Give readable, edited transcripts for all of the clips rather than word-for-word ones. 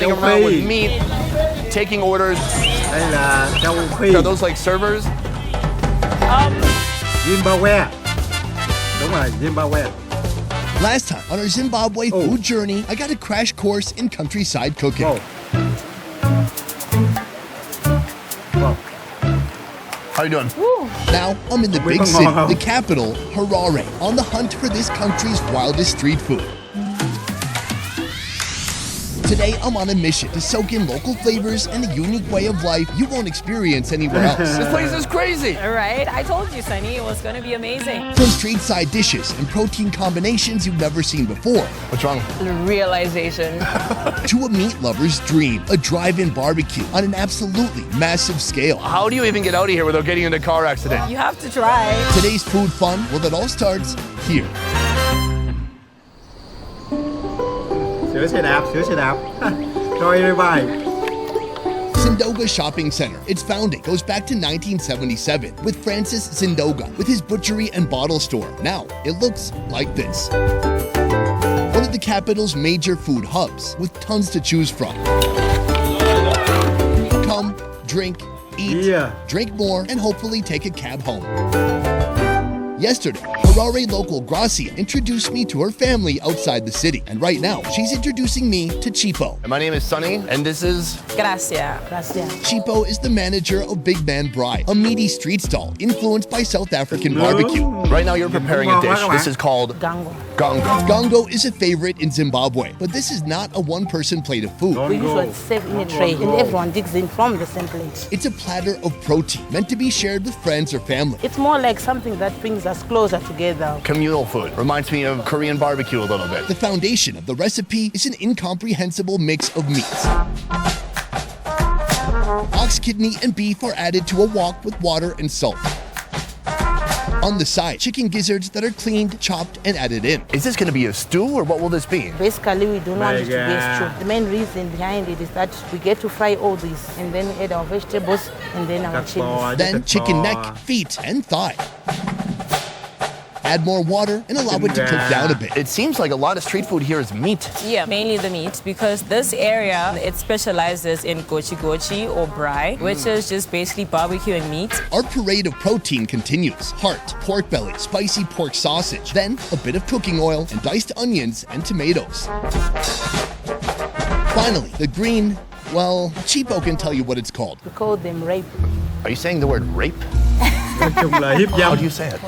running around with meat, taking orders. Đây là châu Phi. Are those like servers? Zimbabwe. Đúng rồi, Zimbabwe. Last time on our Zimbabwe food journey, I got a crash course in countryside cooking. Wow. How you doing? Now, I'm in the big city, the capital, Harare, on the hunt for this country's wildest street food. Today, I'm on a mission to soak in local flavors and a unique way of life you won't experience anywhere else. This place is crazy. All right, I told you, Sonny, it was going to be amazing. From street-side dishes and protein combinations you've never seen before. What's wrong? Realization. To a meat lover's dream, a drive-in barbecue on an absolutely massive scale. How do you even get out of here without getting into a car accident? You have to try. Today's food fun, well, it all starts here. Sửa xe đạp. Rồi bài. Zindoga Shopping Center. Its founding goes back to 1977 with Francis Zindoga with his butchery and bottle store. Now, it looks like this. One of the capital's major food hubs with tons to choose from. Come, drink, eat, drink more, and hopefully take a cab home. Yesterday, Harare local Gracia introduced me to her family outside the city. And right now, she's introducing me to CHIPO. My name is Sonny, and this is... Gracias. CHIPO is the manager of BIGMAN BRAAI, a meaty street stall influenced by South African barbecue. Right now, you're preparing a dish. This is called... Gango. Gongo. Gongo is a favorite in Zimbabwe, but this is not a one-person plate of food. We usually serve in a tray, and everyone digs in from the same plate. It's a platter of protein meant to be shared with friends or family. It's more like something that brings us closer together. Communal food. Reminds me of Korean barbecue a little bit. The foundation of the recipe is an incomprehensible mix of meats. Ox kidney and beef are added to a wok with water and salt. On the side, chicken gizzards that are cleaned, chopped, and added in. Is this going to be a stew, or what will this be? Basically, we don't want it to be a stew. The main reason behind it is that we get to fry all these and then add our vegetables and then our chilies. Then chicken neck, feet, and thigh. Add more water and allow it to cook down a bit. It seems like a lot of street food here is meat. Yeah, mainly the meat, because this area, it specializes in GOTCHIE or BRAAI, which is just basically barbecue and meat. Our parade of protein continues. Heart, pork belly, spicy pork sausage, then a bit of cooking oil and diced onions and tomatoes. Finally, the green, well, CHIPO can tell you what it's called. We call them rape. Are you saying the word rape? How do you say it?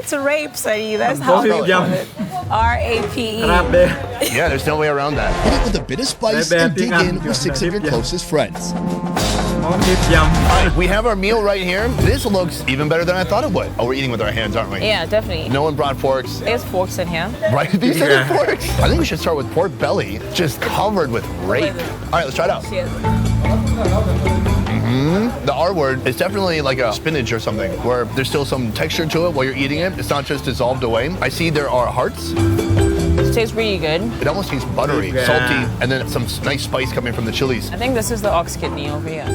It's a rape, Sonny. That's how I call it. R-A-P-E. Yeah, there's no way around that. Hit it with a bit of spice and dig in with 6 of your closest friends. All right, we have our meal right here. This looks even better than I thought it would. Oh, we're eating with our hands, aren't we? Yeah, definitely. No one brought forks. There's forks in here. Right? These are forks. I think we should start with pork belly, just covered with rape. All right, let's try it out. Cheers. The R word is definitely like a spinach or something, where there's still some texture to it while you're eating it. It's not just dissolved away. I see there are hearts. It tastes really good. It almost tastes buttery, salty, and then some nice spice coming from the chilies. I think this is the ox kidney over here.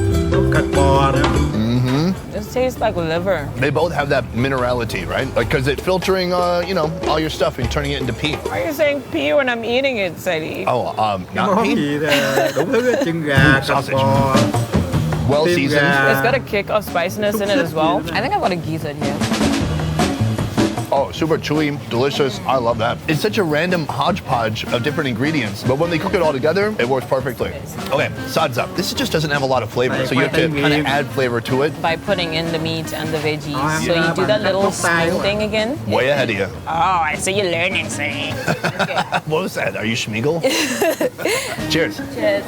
This tastes like liver. They both have that minerality, right? Like, because it's filtering, all your stuff and turning it into pea. Why are you saying pea when I'm eating it, Sadie? Oh, not pea. Sausage. Well seasoned. It's got a kick of spiciness in it as well. I think I got a gizzard here. Oh, super chewy, delicious. I love that. It's such a random hodgepodge of different ingredients, but when they cook it all together, it works perfectly. Okay, sides up. This just doesn't have a lot of flavor, so you have to kind of add flavor to it. By putting in the meat and the veggies. So you do that little spoon thing again. Way ahead of you. Oh, I see you learning, Sadie. Okay. What was that? Are you Schmiegel? Cheers. Cheers.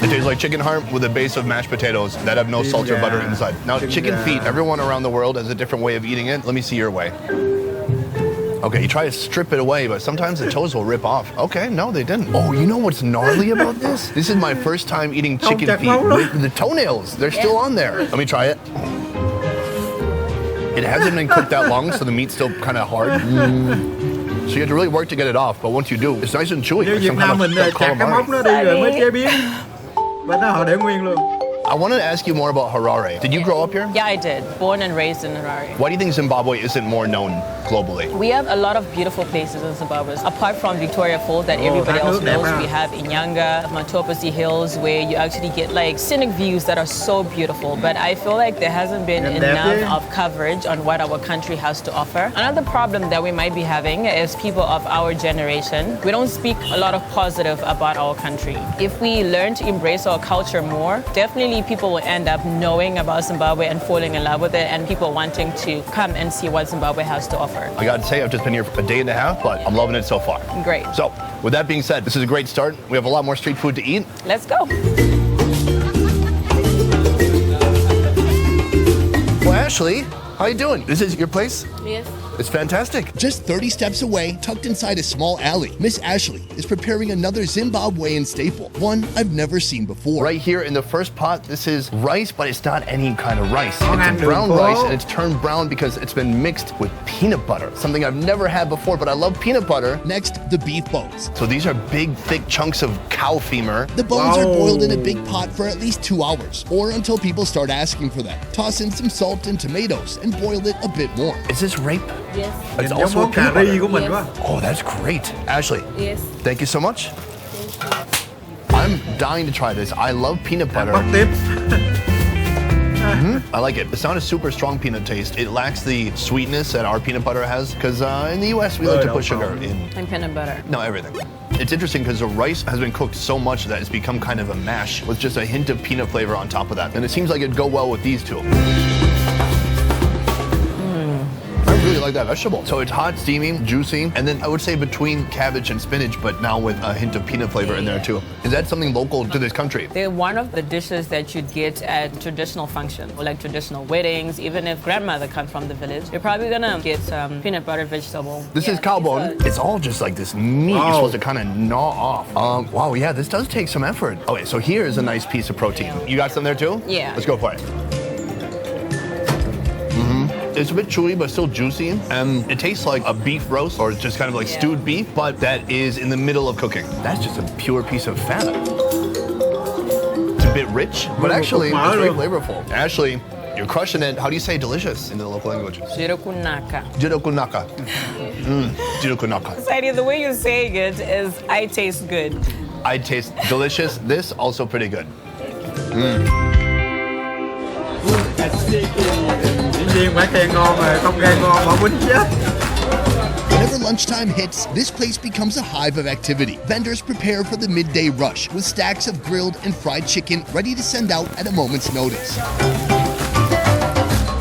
It tastes like chicken heart with a base of mashed potatoes that have no salt or butter inside. Now, chicken feet, everyone around the world has a different way of eating it. Let me see your way. Okay, you try to strip it away, but sometimes the toes will rip off. Okay, no, they didn't. Oh, you know what's gnarly about this? This is my first time eating chicken feet with the toenails. They're still on there. Let me try it. It hasn't been cooked that long, so the meat's still kind of hard. So you have to really work to get it off, but once you do, it's nice and chewy. Như Việt Nam mình chặt cái móc nó đi rồi mới chế biến. Bên đó họ để nguyên luôn. I wanted to ask you more about Harare. Did you grow up here? Yeah, I did. Born and raised in Harare. Why do you think Zimbabwe isn't more known globally? We have a lot of beautiful places in Zimbabwe. Apart from Victoria Falls that everybody else knows, we have Inyanga, Matopasi Hills, where you actually get like scenic views that are so beautiful. But I feel like there hasn't been enough of coverage on what our country has to offer. Another problem that we might be having is people of our generation. We don't speak a lot of positive about our country. If we learn to embrace our culture more, definitely people will end up knowing about Zimbabwe and falling in love with it, and people wanting to come and see what Zimbabwe has to offer. I gotta say, I've just been here for a day and a half, but I'm loving it so far. Great. So, with that being said, this is a great start. We have a lot more street food to eat. Let's go. Well, Ashley, how you doing? This is your place? Yes. It's fantastic. Just 30 steps away, tucked inside a small alley, Miss Ashley is preparing another Zimbabwean staple, one I've never seen before. Right here in the first pot, this is rice, but it's not any kind of rice. It's a brown rice, and it's turned brown because it's been mixed with peanut butter, something I've never had before, but I love peanut butter. Next, the beef bones. So these are big, thick chunks of cow femur. The bones are boiled in a big pot for at least 2 hours, or until people start asking for them. Toss in some salt and tomatoes and boil it a bit more. Is this rape? Yes. It's Giống also món with cà peanut ri butter. của mình quá. Oh, that's great. Ashley, Yes. thank you so much. I'm dying to try this. I love peanut butter. Bắt tiếp. I like it. It's not a super strong peanut taste. It lacks the sweetness that our peanut butter has, because in the US, we like to put sugar in. And peanut butter. No, everything. It's interesting because the rice has been cooked so much that it's become kind of a mash with just a hint of peanut flavor on top of that. And it seems like it'd go well with these two. I really like that vegetable. So it's hot, steamy, juicy, and then I would say between cabbage and spinach, but now with a hint of peanut flavor in there too. Is that something local to this country? They're one of the dishes that you'd get at traditional functions, or like traditional weddings. Even if grandmother comes from the village, you're probably gonna get some peanut butter vegetable. This is cow bone. It's all just like this meat you're supposed to kind of gnaw off. Wow, yeah, this does take some effort. Okay, so here is a nice piece of protein. You got some there too? Yeah. Let's go for it. It's a bit chewy, but still juicy. And it tastes like a beef roast or just kind of like stewed beef, but that is in the middle of cooking. That's just a pure piece of fat. It's a bit rich, but actually it's very flavorful. Ashley, you're crushing it. How do you say delicious in the local language? Jirokunaka. Jirokunaka. Jirokunaka. Sadie, the way you're saying it is, I taste good. I taste delicious. This also pretty good. Dĩ nhiên phải khen ngon rồi, không khen ngon mà quýnh chết. Whenever lunchtime hits, this place becomes a hive of activity. Vendors prepare for the midday rush with stacks of grilled and fried chicken ready to send out at a moment's notice.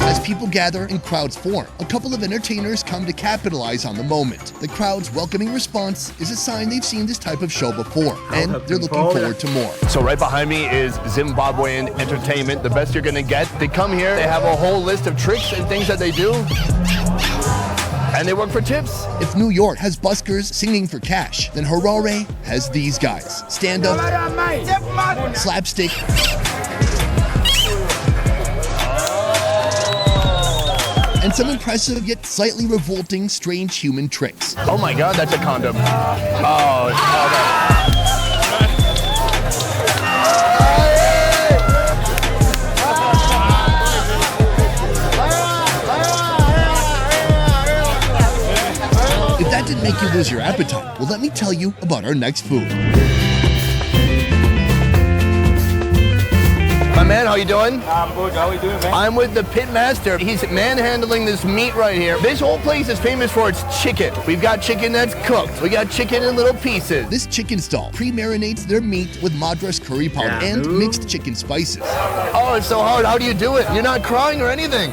As people gather and crowds form, a couple of entertainers come to capitalize on the moment. The crowd's welcoming response is a sign they've seen this type of show before, and they're looking forward to more. So right behind me is Zimbabwean entertainment, the best you're gonna get. They come here, they have a whole list of tricks and things that they do, and they work for tips. If New York has buskers singing for cash, then Harare has these guys. Stand-up, slapstick, and some impressive yet slightly revolting strange human tricks. Oh my God, that's a condom. Oh, If that didn't make you lose your appetite, well, let me tell you about our next food. My man, how you doing? I'm good. How are you doing, man? I'm with the pit master. He's manhandling this meat right here. This whole place is famous for its chicken. We've got chicken that's cooked. We got chicken in little pieces. This chicken stall pre-marinates their meat with madras curry powder and mixed chicken spices. Oh, it's so hard. How do you do it? You're not crying or anything.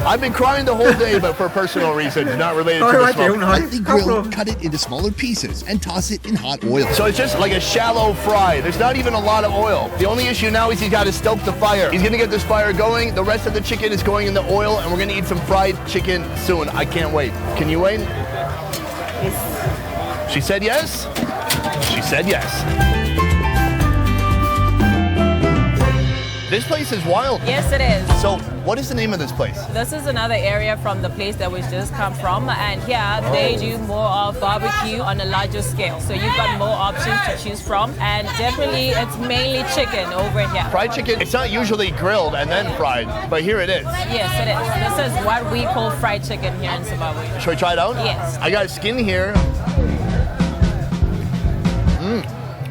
I've been crying the whole day, but for personal reasons, not related to the smoke. Lightly grilled, cut it into smaller pieces, and toss it in hot oil. So it's just like a shallow fry. There's not even a lot of oil. The only issue now is he's got to stoke the fire. He's gonna get this fire going. The rest of the chicken is going in the oil, and we're gonna eat some fried chicken soon. I can't wait. Can you wait? Yes. She said yes? She said yes. This place is wild. Yes, it is. So what is the name of this place? This is another area from the place that we just come from, and here they do more of barbecue on a larger scale. So you've got more options to choose from, and definitely it's mainly chicken over here. Fried chicken, it's not usually grilled and then fried, but here it is. Yes, it is. This is what we call fried chicken here in Zimbabwe. Should we try it out? Yes. I got skin here.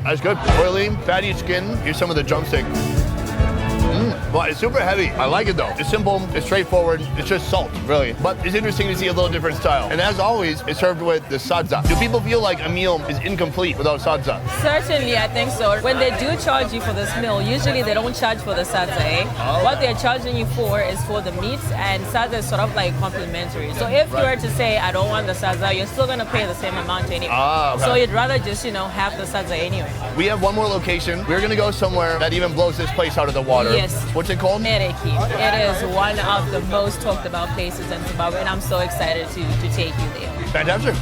That's good. Oily, fatty skin. Here's some of the drumstick. Well, it's super heavy. I like it though. It's simple, it's straightforward, it's just salt, really. But it's interesting to see a little different style. And as always, it's served with the sadza. Do people feel like a meal is incomplete without sadza? Certainly, I think so. When they do charge you for this meal, usually they don't charge for the sadza, eh? What they're charging you for is for the meat, and sadza is sort of like complimentary. So if you were to say, I don't want the sadza, you're still gonna pay the same amount anyway. Okay. So you'd rather just, have the sadza anyway. We have one more location. We're gonna go somewhere that even blows this place out of the water. Yes. What's it called? MEREKI. It is one of the most talked about places in Zimbabwe, and I'm so excited to take you there. Fantastic.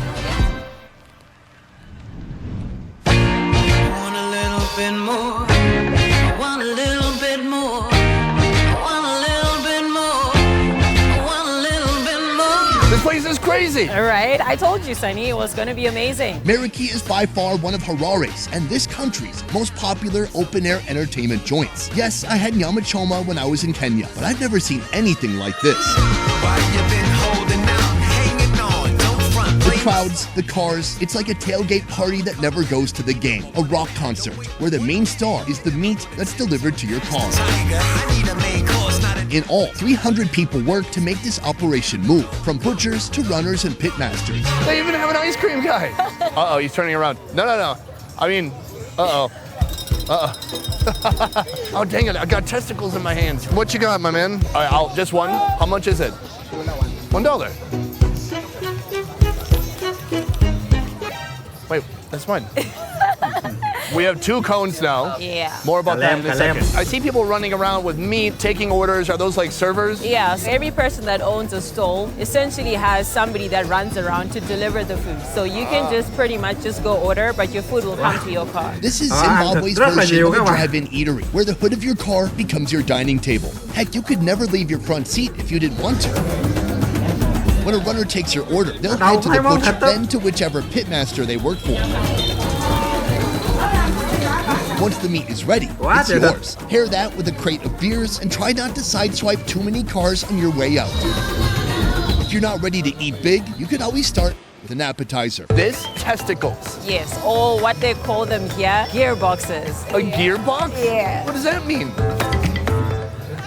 I want a little bit more. I want a little bit more. I want a little bit more. I want a little bit more. This place is crazy. All right, I told you, Sunny, it was going to be amazing. MEREKI is by far one of Harare's and this country's most popular open-air entertainment joints. Yes, I had nyama choma when I was in Kenya, but I've never seen anything like this. Why you been holding out, hanging on, don't front, The please. crowds, the cars, it's like a tailgate party that never goes to the game. A rock concert, where the main star is the meat that's delivered to your car. Tiger, I need a main course, not a In all, 300 people work to make this operation move, from butchers to runners and pit masters. They even have an ice cream guy. Uh-oh, he's turning around. No. I mean, uh-oh. Oh, dang it, I got testicles in my hands. What you got, my man? All right, just one. How much is it? $1. Wait, that's fine. We have 2 cones now. Yeah. More about that in a Kalem. second. I see people running around with meat, taking orders. Are those like servers? Yeah, so every person that owns a stall essentially has somebody that runs around to deliver the food. So you can just pretty much just go order, but your food will come to your car. This is Ah, Zimbabwe's rất là version nhiều of a các bạn. drive-in eatery, where the hood of your car becomes your dining table. Heck, you could never leave your front seat if you didn't want to. When a runner takes your order, they'll head to the phải món butcher, thịt đó. then to whichever pitmaster they work for. Once the meat is ready, Quá it's trời đất. yours. Pair that with a crate of beers and try not to sideswipe too many cars on your way out. If you're not ready to eat big, you can always start with an appetizer. This testicles. Yes, or what they call them here, gearboxes. A gearbox? Yeah. What does that mean?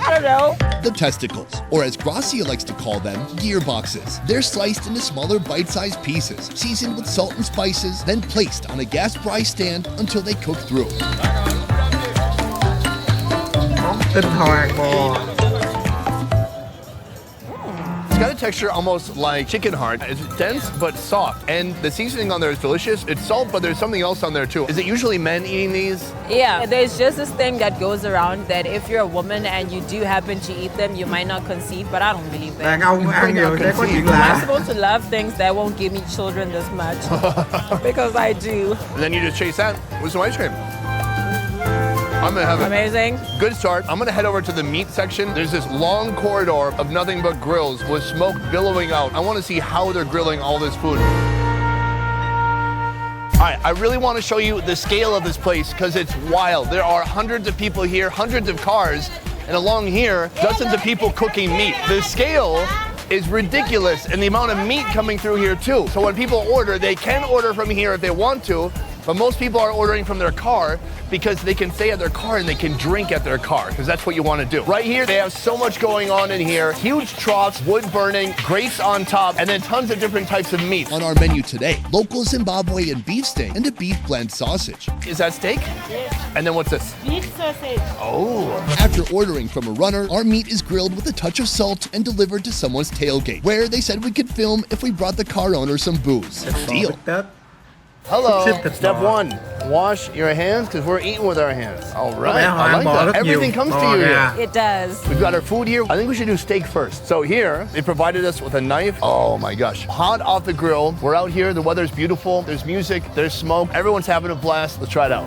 I don't know. The testicles, or as Gracia likes to call them, gearboxes. They're sliced into smaller bite-sized pieces, seasoned with salt and spices, then placed on a gas BRAAI stand until they cook through. Món tinh hoàn bò. It's got a texture almost like chicken heart. It's dense but soft, and the seasoning on there is delicious. It's salt, but there's something else on there too. Is it usually men eating these? Yeah, there's just this thing that goes around that if you're a woman and you do happen to eat them, you might not conceive, but I don't believe Đàn that. ông ăn nhiều sẽ có chuyện Am I lạ. supposed to love things that won't give me children this much? Because I do. And then you just chase that with some ice cream. I'm gonna have a Amazing. good start. I'm gonna head over to the meat section. There's this long corridor of nothing but grills with smoke billowing out. I wanna see how they're grilling all this food. All right, I really wanna show you the scale of this place because it's wild. There are hundreds of people here, hundreds of cars, and along here, dozens of people cooking meat. The scale is ridiculous, and the amount of meat coming through here too. So when people order, they can order from here if they want to, but most people are ordering from their car because they can stay at their car and they can drink at their car, because that's what you want to do. Right here, they have so much going on in here. Huge troughs, wood burning, grates on top, and then tons of different types of meat. On our menu today, local Zimbabwean beef steak and a beef blend sausage. Is that steak? Yes. And then what's this? Beef sausage. Oh. After ordering from a runner, our meat is grilled with a touch of salt and delivered to someone's tailgate, where they said we could film if we brought the car owner some booze. Deal. Tết. Hello. Shit, that's Step not- 1, wash your hands because we're eating with our hands. All right. vẻ I họ like bò that. rất nhiều. Everything comes to Bò you gà. here. It does. We've got our food here. I think we should do steak first. So here, they provided us with a knife. Oh my gosh. Hot off the grill. We're out here. The weather's beautiful. There's music. There's smoke. Everyone's having a blast. Let's try it out.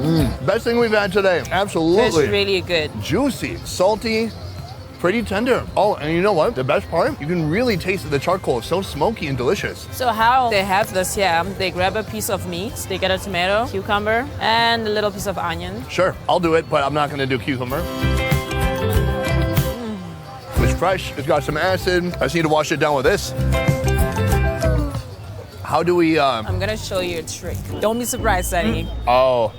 Best thing we've had today. It's Absolutely. really good. Juicy, salty, pretty tender. Oh, and you know what? The best part? You can really taste the charcoal. It's so smoky and delicious. So how they have this here, they grab a piece of meat, they get a tomato, cucumber, and a little piece of onion. Sure, I'll do it, but I'm not gonna do cucumber. It's fresh, it's got some acid. I just need to wash it down with this. How do we, I'm gonna show you a trick. Don't be surprised, Sunny. oh.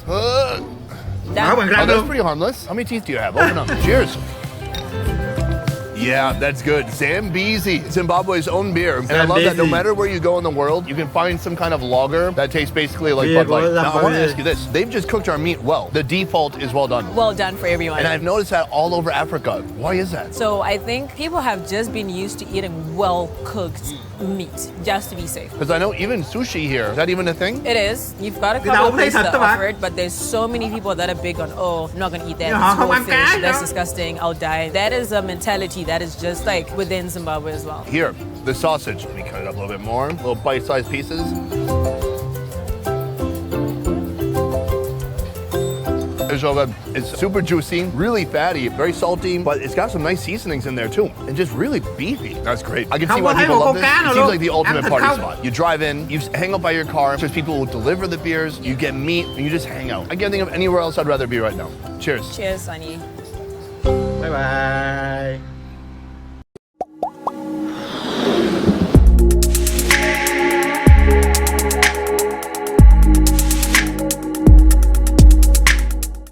Nói bằng Oh, răng that's luôn. pretty harmless. How many teeth do you have? Open up. Cheers. Yeah, that's good. Zambezi, Zimbabwe's own beer. And I love that no Zambezi. matter where you go in the world, you can find some kind of lager that tastes basically like Yeah, Bud Light. well, Now, I want to yeah. ask you this. They've just cooked our meat well. The default is well done. Well done for everyone. And I've noticed that all over Africa. Why is that? So I think people have just been used to eating well-cooked meat, just to be safe. Because I know even sushi here, is that even a thing? It is. You've got a Cái couple đầu of cũng thấy places thịt that đó mà. offer it, but there's so many people that are big on, oh, I'm not gonna eat that. Nhưng họ It's không raw ăn cá fish. That's đâu. disgusting. I'll die. That is a mentality that is just like within Zimbabwe as well. Here, the sausage. Let me cut it up a little bit more. Little bite-sized pieces. It's so good. It's super juicy, really fatty, very salty, but it's got some nice seasonings in there too. And just really beefy. That's great. I can see Không why có thấy people một love con this. cá It nào seems luôn. like the ultimate Ăn thịt party không? spot. You drive in, you hang up by your car, there's people who deliver the beers, you get meat, and you just hang out. I can't think of anywhere else I'd rather be right now. Cheers. Cheers, Sunny. Bye bye.